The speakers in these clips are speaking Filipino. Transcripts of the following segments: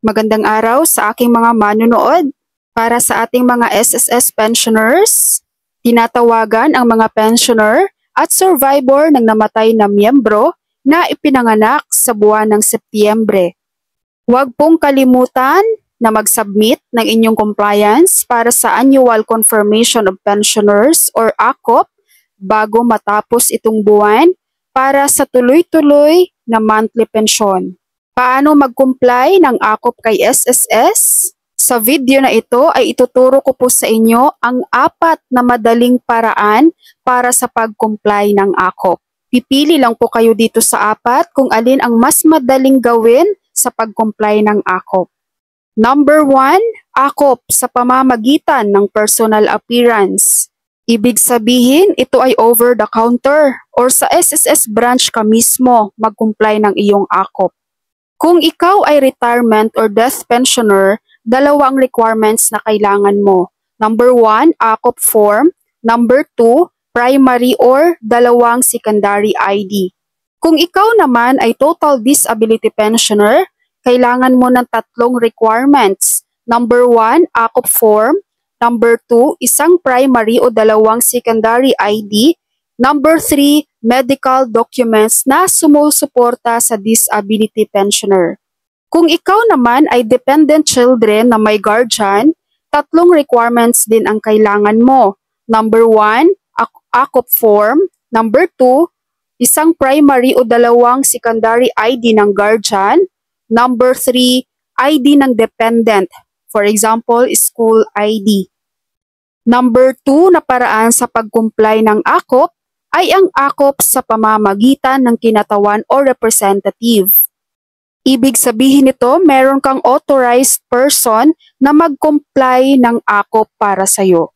Magandang araw sa aking mga manunood. Para sa ating mga SSS pensioners, tinatawagan ang mga pensioner at survivor ng namatay na miyembro na ipinanganak sa buwan ng Setyembre. Huwag pong kalimutan na mag-submit ng inyong compliance para sa Annual Confirmation of Pensioners or ACOP bago matapos itong buwan para sa tuloy-tuloy na monthly pensyon. Paano mag-comply ng ACOP kay SSS? Sa video na ito ay ituturo ko po sa inyo ang 4 na madaling paraan para sa pag-comply ng ACOP. Pipili lang po kayo dito sa 4 kung alin ang mas madaling gawin sa pag-comply ng ACOP. Number 1, ACOP sa pamamagitan ng personal appearance. Ibig sabihin, ito ay over the counter or sa SSS branch ka mismo mag-comply ng iyong ACOP. Kung ikaw ay retirement or death pensioner, dalawang requirements na kailangan mo. Number 1, ACOP form. Number 2, primary or dalawang secondary ID. Kung ikaw naman ay total disability pensioner, kailangan mo ng 3 requirements. Number 1, ACOP form. Number 2, isang primary o dalawang secondary ID. Number 3, medical documents na sumusuporta sa disability pensioner. Kung ikaw naman ay dependent children na may guardian, 3 requirements din ang kailangan mo. Number 1, ACOP form. Number 2, isang primary o dalawang secondary ID ng guardian. Number 3, ID ng dependent. For example, school ID. Number 2 na paraan sa pag-comply ng ACOP ay ang ACOP sa pamamagitan ng kinatawan o representative. Ibig sabihin nito, meron kang authorized person na mag-comply ng ACOP para sa iyo.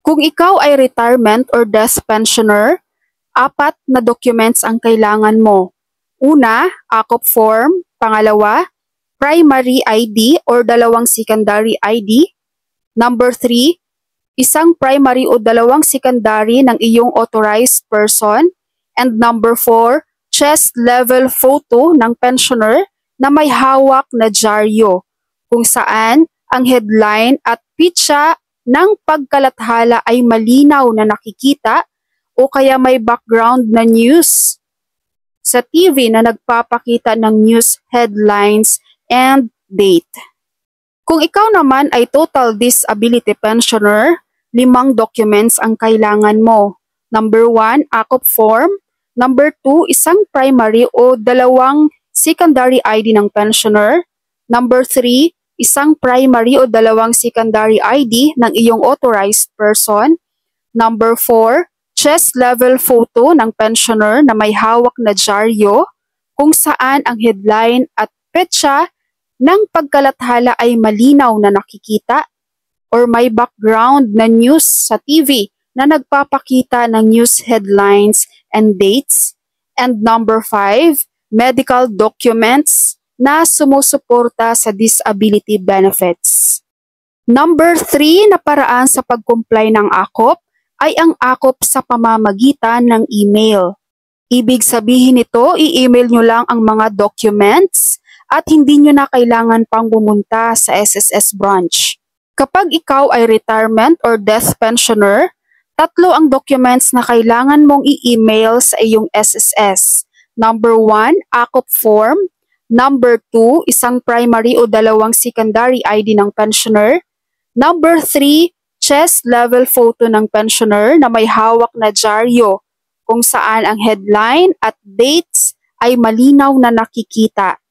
Kung ikaw ay retirement or death pensioner, 4 na documents ang kailangan mo. Una, ACOP form. Pangalawa, primary ID or dalawang secondary ID. Number 3, isang primary o dalawang secondary ng iyong authorized person. And number 4, chest level photo ng pensioner na may hawak na dyaryo kung saan ang headline at pitsa ng pagkalathala ay malinaw na nakikita o kaya may background na news sa TV na nagpapakita ng news headlines and date. Kung ikaw naman ay total disability pensioner, 5 documents ang kailangan mo. Number 1, ACOP form. Number 2, isang primary o dalawang secondary ID ng pensioner. Number 3, isang primary o dalawang secondary ID ng iyong authorized person. Number 4, chest level photo ng pensioner na may hawak na dyaryo kung saan ang headline at petsa ng pagkalathala ay malinaw na nakikita or may background na news sa TV na nagpapakita ng news headlines and dates. And number 5, medical documents na sumusuporta sa disability benefits. Number 3 na paraan sa pag-comply ng ACOP ay ang ACOP sa pamamagitan ng email. Ibig sabihin nito, i-email nyo lang ang mga documents at hindi nyo na kailangan pang pumunta sa SSS branch. Kapag ikaw ay retirement or death pensioner, 3 ang documents na kailangan mong i-email sa iyong SSS. Number 1, ACOP form. Number 2, isang primary o dalawang secondary ID ng pensioner. Number 3, chest level photo ng pensioner na may hawak na dyaryo kung saan ang headline at dates ay malinaw na nakikita.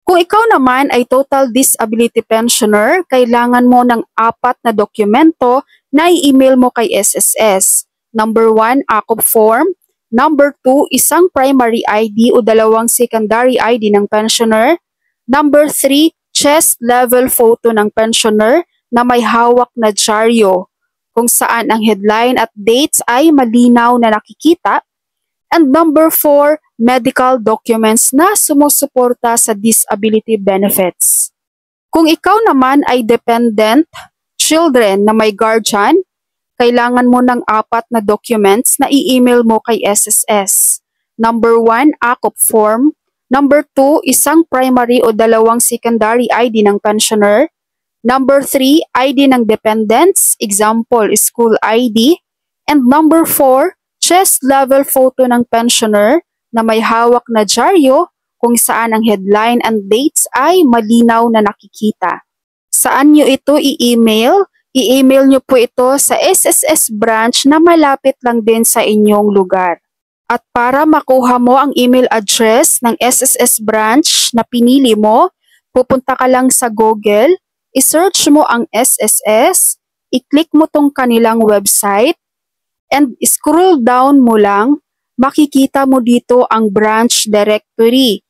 Kung ikaw naman ay total disability pensioner, kailangan mo ng 4 na dokumento na i-email mo kay SSS. Number 1, ACOP form. Number 2, isang primary ID o dalawang secondary ID ng pensioner. Number 3, chest level photo ng pensioner na may hawak na dyaryo kung saan ang headline at dates ay malinaw na nakikita. And number 4, medical documents na sumusuporta sa disability benefits. Kung ikaw naman ay dependent children na may guardian, kailangan mo ng 4 na documents na i-email mo kay SSS. Number 1, ACOP form. Number 2, isang primary o dalawang secondary ID ng pensioner. Number 3, ID ng dependents, example, school ID. And number 4, chest level photo ng pensioner na may hawak na dyaryo kung saan ang headline and dates ay malinaw na nakikita. Saan nyo ito i-email? I-email nyo po ito sa SSS branch na malapit lang din sa inyong lugar. At para makuha mo ang email address ng SSS branch na pinili mo, pupunta ka lang sa Google, i-search mo ang SSS, i-click mo tong kanilang website, and scroll down mo lang, makikita mo dito ang branch directory.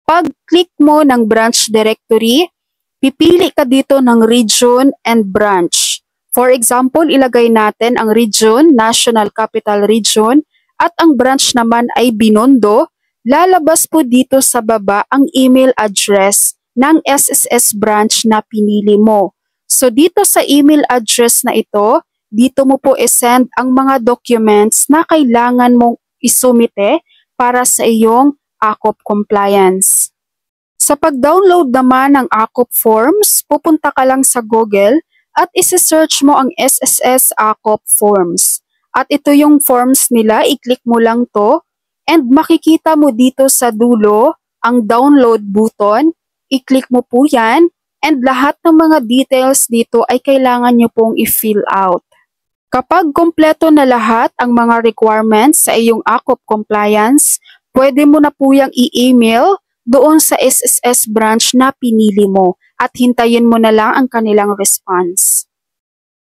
Pag-click mo ng branch directory, pipili ka dito ng region and branch. For example, ilagay natin ang region, National Capital Region, at ang branch naman ay Binondo. Lalabas po dito sa baba ang email address ng SSS branch na pinili mo. So dito sa email address na ito, dito mo po i-send ang mga documents na kailangan mong isumite para sa iyong AKOP compliance. Sa pag-download naman ng AKOP forms, pupunta ka lang sa Google at isi-search mo ang SSS AKOP forms. At ito yung forms nila, i-click mo lang to and makikita mo dito sa dulo ang download button. I-click mo po yan and lahat ng mga details dito ay kailangan nyo pong i-fill out. Kapag kompleto na lahat ang mga requirements sa iyong AKOP compliance, pwede mo na po yung i-email doon sa SSS branch na pinili mo at hintayin mo na lang ang kanilang response.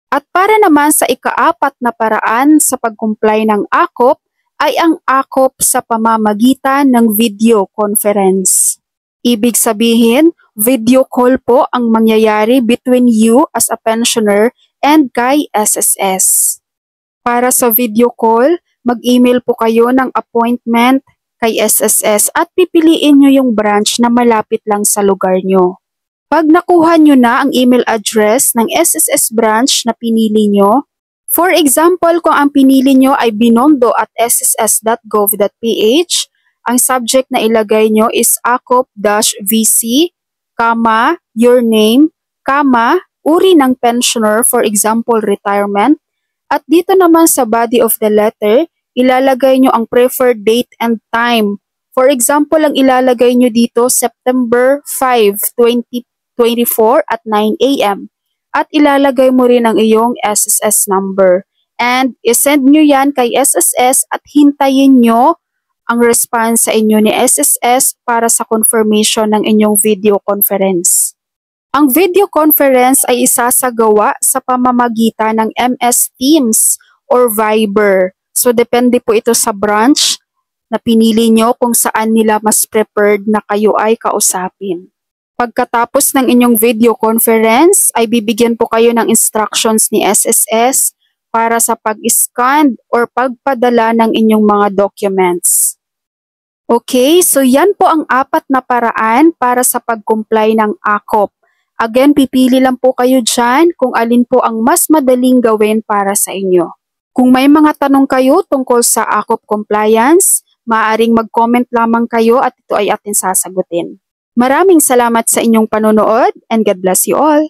At para naman sa ika-4 na paraan sa pag-comply ng AKOP ay ang AKOP sa pamamagitan ng video conference. Ibig sabihin, video call po ang mangyayari between you as a pensioner and kay SSS. Para sa video call, mag-email po kayo ng appointment kay SSS at pipiliin nyo yung branch na malapit lang sa lugar nyo. Pag nakuha nyo na ang email address ng SSS branch na pinili nyo, for example, kung ang pinili nyo ay binondo at sss.gov.ph, ang subject na ilagay nyo is AKOP-VC, your name, uri ng pensioner, for example, retirement, at dito naman sa body of the letter, ilalagay nyo ang preferred date and time. For example, ang ilalagay nyo dito, September 5, 2024 at 9 a.m. At ilalagay mo rin ang iyong SSS number. And isend nyo yan kay SSS at hintayin nyo ang response sa inyo ni SSS para sa confirmation ng inyong video conference. Ang video conference ay isasagawa sa pamamagitan ng MS Teams or Viber. So, depende po ito sa branch na pinili nyo kung saan nila mas preferred na kayo ay kausapin. Pagkatapos ng inyong video conference, ay bibigyan po kayo ng instructions ni SSS para sa pag-scan or pagpadala ng inyong mga documents. Okay, so yan po ang 4 na paraan para sa pag-comply ng AKOP. Again, pipili lang po kayo dyan kung alin po ang mas madaling gawin para sa inyo. Kung may mga tanong kayo tungkol sa AKOP compliance, maaaring mag-comment lamang kayo at ito ay atin sasagutin. Maraming salamat sa inyong panonood and God bless you all!